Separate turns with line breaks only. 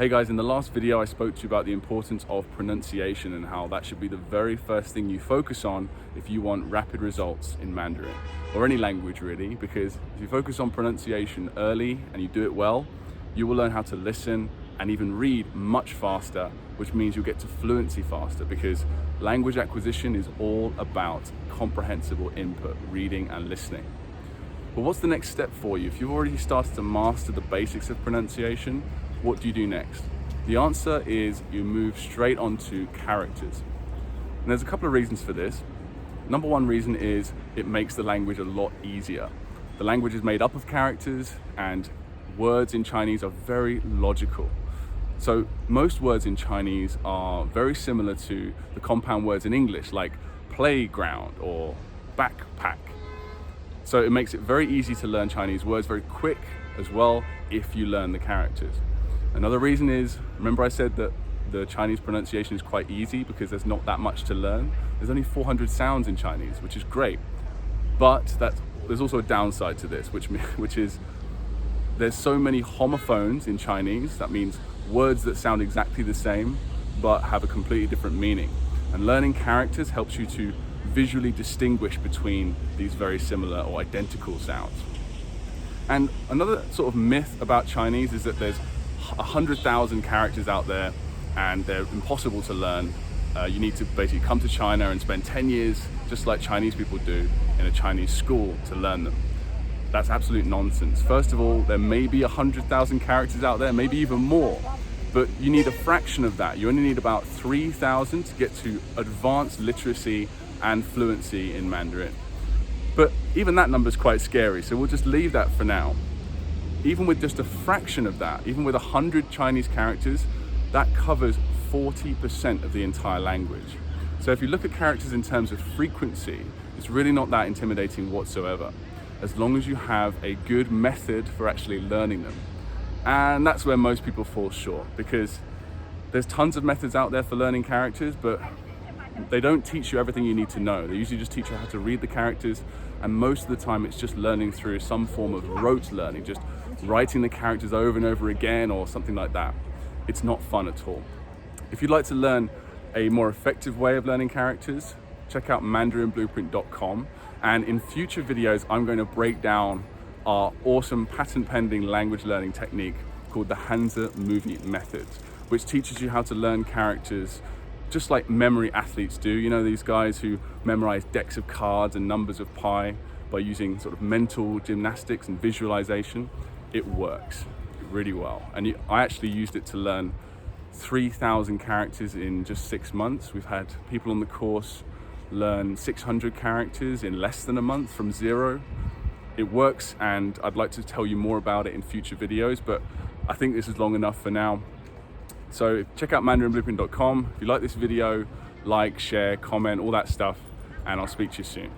Hey guys, in the last video I spoke to you about the importance of pronunciation and how that should be the very first thing you focus on if you want rapid results in Mandarin, or any language really, because if you focus on pronunciation early and you do it well, you will learn how to listen and even read much faster, which means you'll get to fluency faster, because language acquisition is all about comprehensible input, reading and listening. But what's the next step for you? If you've already started to master the basics of pronunciation, what do you do next? The answer is you move straight onto characters. And there's a couple of reasons for this. Number one reason is it makes the language a lot easier. The language is made up of characters, and words in Chinese are very logical. So most words in Chinese are very similar to the compound words in English, like playground or backpack. So it makes it very easy to learn Chinese words very quick as well if you learn the characters. Another reason is, remember I said that the Chinese pronunciation is quite easy because there's not that much to learn. There's only 400 sounds in Chinese, which is great. But there's also a downside to this, which is there's so many homophones in Chinese. That means words that sound exactly the same but have a completely different meaning. And learning characters helps you to visually distinguish between these very similar or identical sounds. And another sort of myth about Chinese is that there's 100,000 characters out there and they're impossible to learn. You need to basically come to China and spend 10 years, just like Chinese people do, in a Chinese school to learn them. That's absolute nonsense. First of all, there may be 100,000 characters out there, maybe even more, but you need a fraction of that. You only need about 3,000 to get to advanced literacy and fluency in Mandarin. But even that number is quite scary, so we'll just leave that for now. Even with just a fraction of that, even with 100 Chinese characters, that covers 40% of the entire language. So if you look at characters in terms of frequency, it's really not that intimidating whatsoever, as long as you have a good method for actually learning them. And that's where most people fall short, because there's tons of methods out there for learning characters, but they don't teach you everything you need to know. They usually just teach you how to read the characters, and most of the time it's just learning through some form of rote learning, just writing the characters over and over again or something like that. It's not fun at all. If you'd like to learn a more effective way of learning characters, check out mandarinblueprint.com, and in future videos I'm going to break down our awesome patent-pending language learning technique called the Hanzi movie method, which teaches you how to learn characters just like memory athletes do. You know, these guys who memorize decks of cards and numbers of pi by using sort of mental gymnastics and visualization. It works really well. And I actually used it to learn 3,000 characters in just 6 months. We've had people on the course learn 600 characters in less than a month from zero. It works, and I'd like to tell you more about it in future videos, but I think this is long enough for now. So check out mandarinblueprint.com. If you like this video, like, share, comment, all that stuff, and I'll speak to you soon.